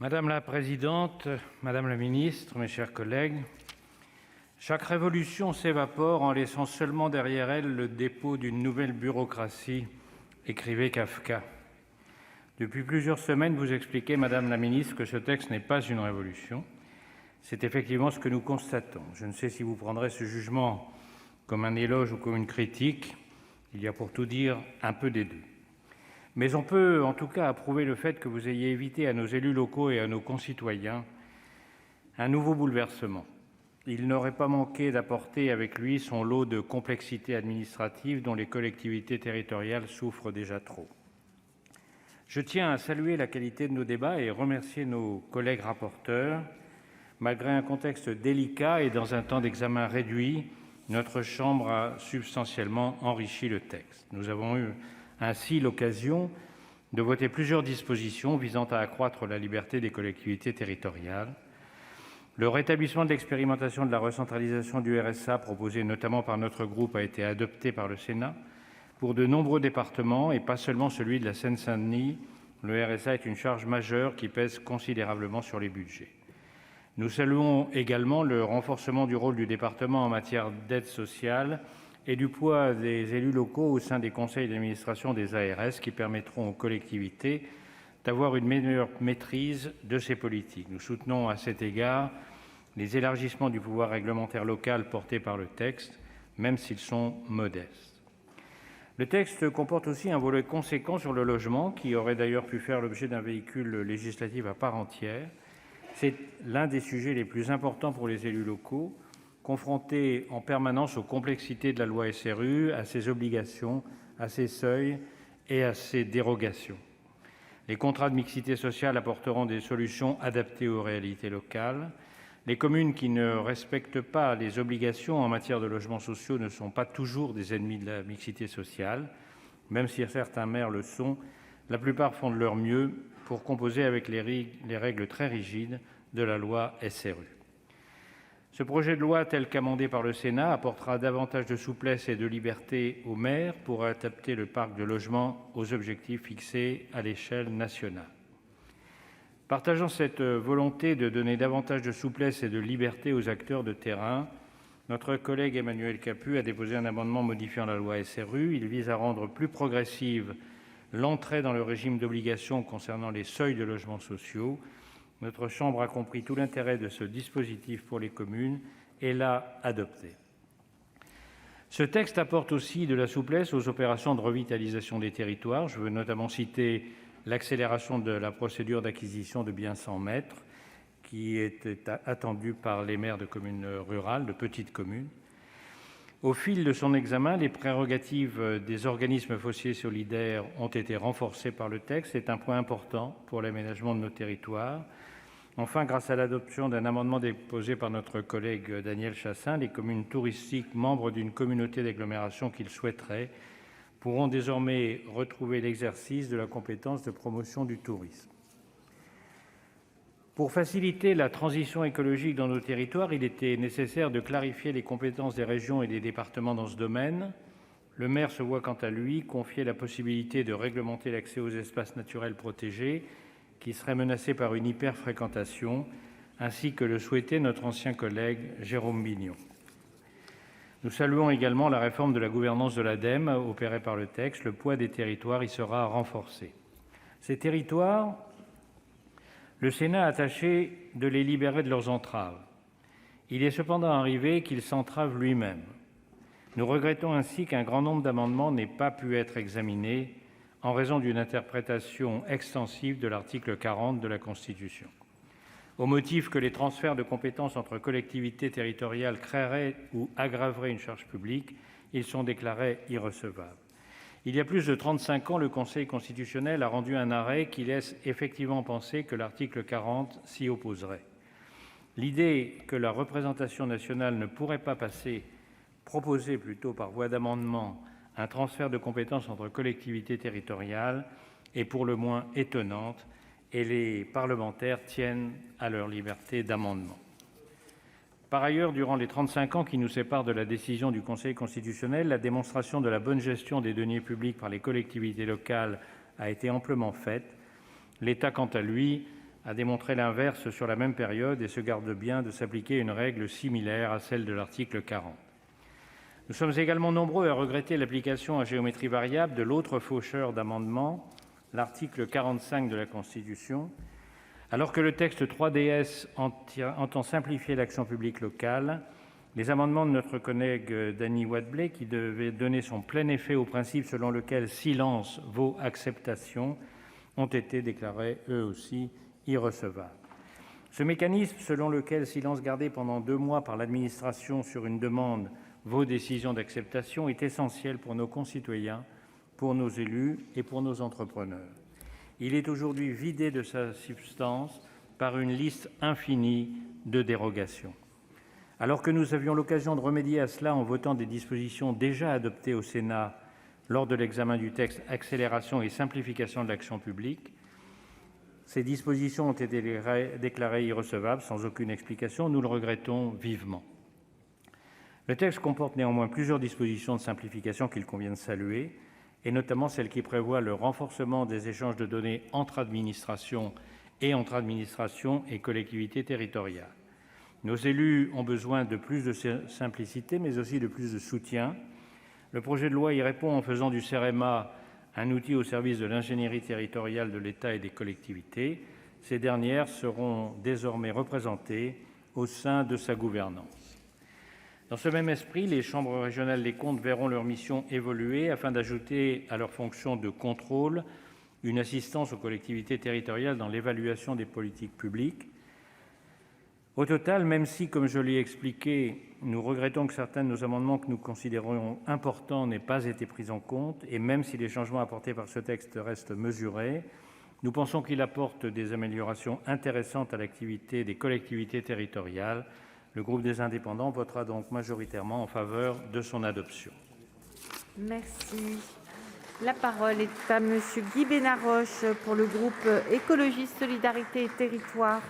Madame la présidente, madame la ministre, mes chers collègues, chaque révolution s'évapore en laissant seulement derrière elle le dépôt d'une nouvelle bureaucratie, écrivait Kafka. Depuis plusieurs semaines, vous expliquez, madame la ministre, que ce texte n'est pas une révolution. C'est effectivement ce que nous constatons. Je ne sais si vous prendrez ce jugement comme un éloge ou comme une critique. Il y a pour tout dire un peu des deux. Mais on peut en tout cas approuver le fait que vous ayez évité à nos élus locaux et à nos concitoyens un nouveau bouleversement. Il n'aurait pas manqué d'apporter avec lui son lot de complexité administrative dont les collectivités territoriales souffrent déjà trop. Je tiens à saluer la qualité de nos débats et remercier nos collègues rapporteurs. Malgré un contexte délicat et dans un temps d'examen réduit, notre Chambre a substantiellement enrichi le texte. Nous avons eu ainsi l'occasion de voter plusieurs dispositions visant à accroître la liberté des collectivités territoriales. Le rétablissement de l'expérimentation de la recentralisation du RSA, proposé notamment par notre groupe, a été adopté par le Sénat. Pour de nombreux départements, et pas seulement celui de la Seine-Saint-Denis, le RSA est une charge majeure qui pèse considérablement sur les budgets. Nous saluons également le renforcement du rôle du département en matière d'aide sociale et du poids des élus locaux au sein des conseils d'administration des ARS qui permettront aux collectivités d'avoir une meilleure maîtrise de ces politiques. Nous soutenons à cet égard les élargissements du pouvoir réglementaire local portés par le texte, même s'ils sont modestes. Le texte comporte aussi un volet conséquent sur le logement, qui aurait d'ailleurs pu faire l'objet d'un véhicule législatif à part entière. C'est l'un des sujets les plus importants pour les élus locaux, confrontés en permanence aux complexités de la loi SRU, à ses obligations, à ses seuils et à ses dérogations. Les contrats de mixité sociale apporteront des solutions adaptées aux réalités locales. Les communes qui ne respectent pas les obligations en matière de logements sociaux ne sont pas toujours des ennemis de la mixité sociale. Même si certains maires le sont, la plupart font de leur mieux pour composer avec les règles très rigides de la loi SRU. Ce projet de loi, tel qu'amendé par le Sénat, apportera davantage de souplesse et de liberté aux maires pour adapter le parc de logements aux objectifs fixés à l'échelle nationale. Partageant cette volonté de donner davantage de souplesse et de liberté aux acteurs de terrain, notre collègue Emmanuel Capus a déposé un amendement modifiant la loi SRU. Il vise à rendre plus progressive l'entrée dans le régime d'obligation concernant les seuils de logements sociaux. Notre Chambre a compris tout l'intérêt de ce dispositif pour les communes et l'a adopté. Ce texte apporte aussi de la souplesse aux opérations de revitalisation des territoires. Je veux notamment citer l'accélération de la procédure d'acquisition de biens sans maître, qui était attendue par les maires de communes rurales, de petites communes. Au fil de son examen, les prérogatives des organismes fonciers solidaires ont été renforcées par le texte. C'est un point important pour l'aménagement de nos territoires. Enfin, grâce à l'adoption d'un amendement déposé par notre collègue Daniel Chassaing, les communes touristiques membres d'une communauté d'agglomération qu'ils souhaiteraient pourront désormais retrouver l'exercice de la compétence de promotion du tourisme. Pour faciliter la transition écologique dans nos territoires, il était nécessaire de clarifier les compétences des régions et des départements dans ce domaine. Le maire se voit quant à lui confier la possibilité de réglementer l'accès aux espaces naturels protégés qui seraient menacés par une hyper-fréquentation, ainsi que le souhaitait notre ancien collègue Jérôme Bignon. Nous saluons également la réforme de la gouvernance de l'ADEME opérée par le texte. Le poids des territoires y sera renforcé. Ces territoires, le Sénat a tâché de les libérer de leurs entraves. Il est cependant arrivé qu'il s'entrave lui-même. Nous regrettons ainsi qu'un grand nombre d'amendements n'aient pas pu être examinés en raison d'une interprétation extensive de l'article 40 de la Constitution. Au motif que les transferts de compétences entre collectivités territoriales créeraient ou aggraveraient une charge publique, ils sont déclarés irrecevables. Il y a plus de 35 ans, le Conseil constitutionnel a rendu un arrêt qui laisse effectivement penser que l'article 40 s'y opposerait. L'idée que la représentation nationale ne pourrait pas proposer par voie d'amendement un transfert de compétences entre collectivités territoriales est pour le moins étonnante et les parlementaires tiennent à leur liberté d'amendement. Par ailleurs, durant les 35 ans qui nous séparent de la décision du Conseil constitutionnel, la démonstration de la bonne gestion des deniers publics par les collectivités locales a été amplement faite. L'État, quant à lui, a démontré l'inverse sur la même période et se garde bien de s'appliquer une règle similaire à celle de l'article 40. Nous sommes également nombreux à regretter l'application à géométrie variable de l'autre faucheur d'amendements, l'article 45 de la Constitution. Alors que le texte 3DS entend simplifier l'action publique locale, les amendements de notre collègue Dany Wattebled, qui devaient donner son plein effet au principe selon lequel silence vaut acceptation, ont été déclarés eux aussi irrecevables. Ce mécanisme selon lequel silence gardé pendant 2 mois par l'administration sur une demande vaut décision d'acceptation est essentiel pour nos concitoyens, pour nos élus et pour nos entrepreneurs. Il est aujourd'hui vidé de sa substance par une liste infinie de dérogations. Alors que nous avions l'occasion de remédier à cela en votant des dispositions déjà adoptées au Sénat lors de l'examen du texte « Accélération et simplification de l'action publique », ces dispositions ont été déclarées irrecevables sans aucune explication. Nous le regrettons vivement. Le texte comporte néanmoins plusieurs dispositions de simplification qu'il convient de saluer, et notamment celle qui prévoit le renforcement des échanges de données entre administrations et entre administrations et collectivités territoriales. Nos élus ont besoin de plus de simplicité, mais aussi de plus de soutien. Le projet de loi y répond en faisant du CEREMA un outil au service de l'ingénierie territoriale de l'État et des collectivités. Ces dernières seront désormais représentées au sein de sa gouvernance. Dans ce même esprit, les chambres régionales des comptes verront leur mission évoluer afin d'ajouter à leur fonction de contrôle une assistance aux collectivités territoriales dans l'évaluation des politiques publiques. Au total, même si, comme je l'ai expliqué, nous regrettons que certains de nos amendements que nous considérons importants n'aient pas été pris en compte, et même si les changements apportés par ce texte restent mesurés, nous pensons qu'il apporte des améliorations intéressantes à l'activité des collectivités territoriales. Le groupe des Indépendants votera donc majoritairement en faveur de son adoption. Merci. La parole est à Monsieur Guy Benarroche pour le groupe Écologiste Solidarité et Territoires.